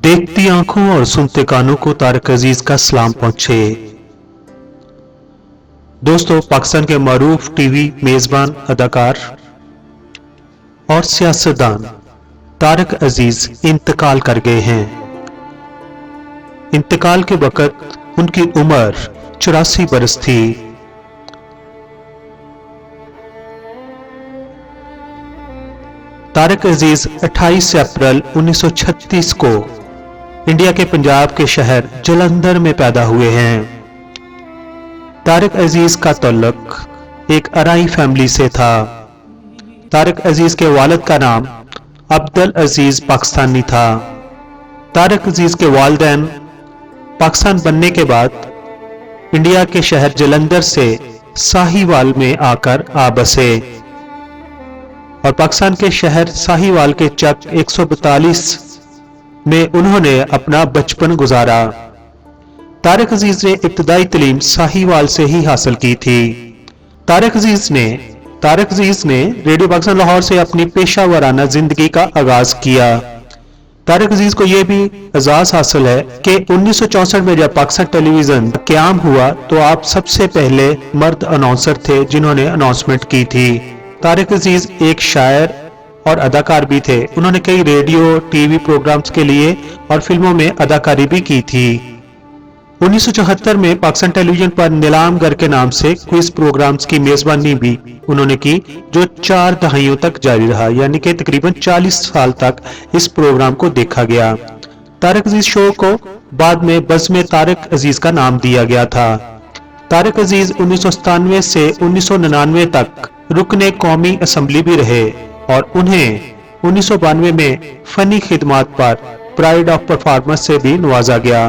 देखती आंखों और सुनते कानों को तारक अजीज का सलाम पहुंचे। दोस्तों, पाकिस्तान के मरूफ टीवी मेजबान अदाकार और सियासतदान तारक अजीज इंतकाल कर गए हैं। इंतकाल के वक्त उनकी उम्र 84 बरस थी। तारक अजीज 28 अप्रैल 1936 को इंडिया के पंजाब के शहर जलंधर में पैदा हुए हैं। तारक अजीज का तल्लुक एक अराई फैमिली से था। तारक अजीज के वालिद का नाम अब्दुल अजीज पाकिस्तानी था। तारक अजीज के वालिदैन पाकिस्तान बनने के बाद इंडिया के शहर जलंधर से साहिवाल में आकर आ बसे और पाकिस्तान के शहर साहिवाल के चक 142 में उन्होंने अपना बचपन गुजारा। तारक अजीज ने इब्तदाई तालीम साहिवाल से ही हासिल की थी। तारक अजीज ने रेडियो पाकिस्तान लाहौर से अपनी पेशा वराना जिंदगी का आगाज किया। तारक अजीज को यह भी एजाज हासिल है कि 1964 में जब पाकिस्तान टेलीविजन क्याम हुआ तो आप सबसे पहले मर्द अनाउंसर थे जिन्होंने अनाउंसमेंट की थी। तारक अजीज एक शायर और अदाकार भी थे। उन्होंने कई रेडियो टीवी प्रोग्राम्स के लिए और फिल्मों में अदाकारी भी की थी। 1974 में पाकिस्तान टेलीविजन पर नीलामगर के नाम से क्विज प्रोग्राम्स की मेजबानी भी उन्होंने की, जो 4 दहाइयों तक जारी रहा, यानी कि तकरीबन 40 साल तक इस प्रोग्राम को देखा गया। तारक अजीज शो को बाद में बज़्म तारक अजीज का नाम दिया गया था। तारक अजीज 1997 से 1999 तक रुकने कौमी असम्बली भी रहे और उन्हें 1992 में फनी खिदमात पर प्राइड ऑफ परफॉर्मेंस से भी नवाजा गया।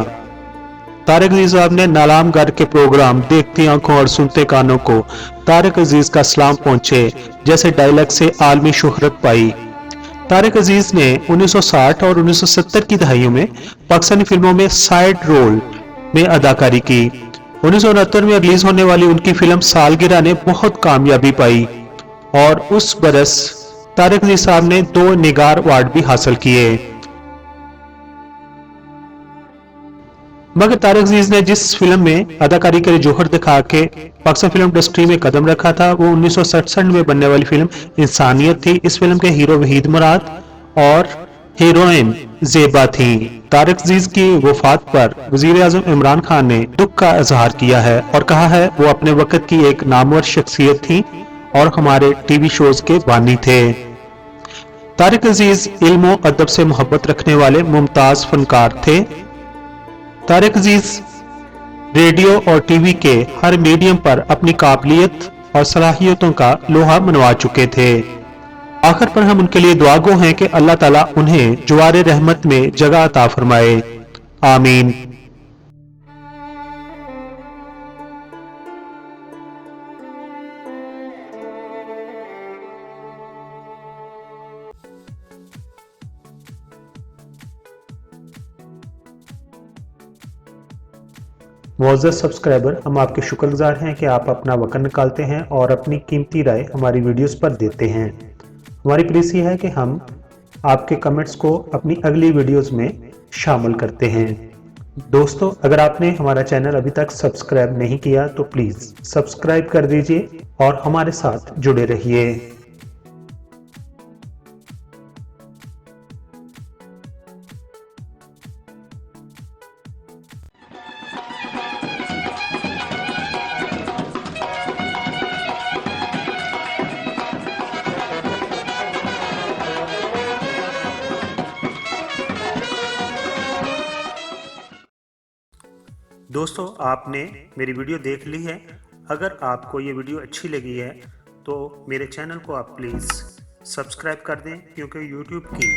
तारक अजीज साहब ने नीलामगर के प्रोग्राम देखती आंखों और सुनते कानों को तारक अजीज का सलाम पहुंचे जैसे डायलॉग से आलमी शोहरत पाई। तारक अजीज ने 1960 और 1970 की दहाइयों में पाकिस्तानी फिल्मों में साइड रोल में अदाकारी की। 1969 में रिलीज होने वाली उनकी फिल्म सालगिरह ने बहुत कामयाबी पाई और उस बरस तारक अजीज साहब ने 2 निगार अवार्ड भी हासिल किए। मगर तारक अजीज ने जिस फिल्म में अदाकारी के लिए जोहर दिखा के पाकिस्तान फिल्म इंडस्ट्री में कदम रखा था वो 1967 में बनने वाली फिल्म इंसानियत थी। इस फिल्म के हीरो वहीद मुराद और हीरोइन जेबा थी। तारक अजीज की वफात पर वजीर आजम इमरान खान ने दुख का इजहार किया है और कहा है वो अपने वक्त की एक नामवर शख्सियत थी और हमारे टीवी शोज के बानी थे। तारक अजीज इल्म और अदब से मोहब्बत रखने वाले मुमताज फनकार थे। तारक अजीज रेडियो और टीवी के हर मीडियम पर अपनी काबिलियत और सलाहियतों का लोहा मनवा चुके थे। आखिर पर हम उनके लिए दुआगो हैं कि अल्लाह ताला उन्हें जुवारे रहमत में जगह अता फरमाए। आमीन। मुअज़्ज़ज़ सब्सक्राइबर, हम आपके शुक्रगुजार हैं कि आप अपना वक़्त निकालते हैं और अपनी कीमती राय हमारी वीडियोस पर देते हैं। हमारी प्रेसी है कि हम आपके कमेंट्स को अपनी अगली वीडियोस में शामिल करते हैं। दोस्तों, अगर आपने हमारा चैनल अभी तक सब्सक्राइब नहीं किया तो प्लीज़ सब्सक्राइब कर दीजिए और हमारे साथ जुड़े रहिए। दोस्तों, आपने मेरी वीडियो देख ली है। अगर आपको ये वीडियो अच्छी लगी है तो मेरे चैनल को आप प्लीज़ सब्सक्राइब कर दें, क्योंकि YouTube की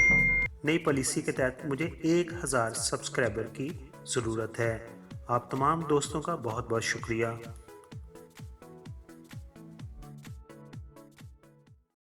नई पॉलिसी के तहत मुझे 1000 सब्सक्राइबर की ज़रूरत है। आप तमाम दोस्तों का बहुत बहुत शुक्रिया।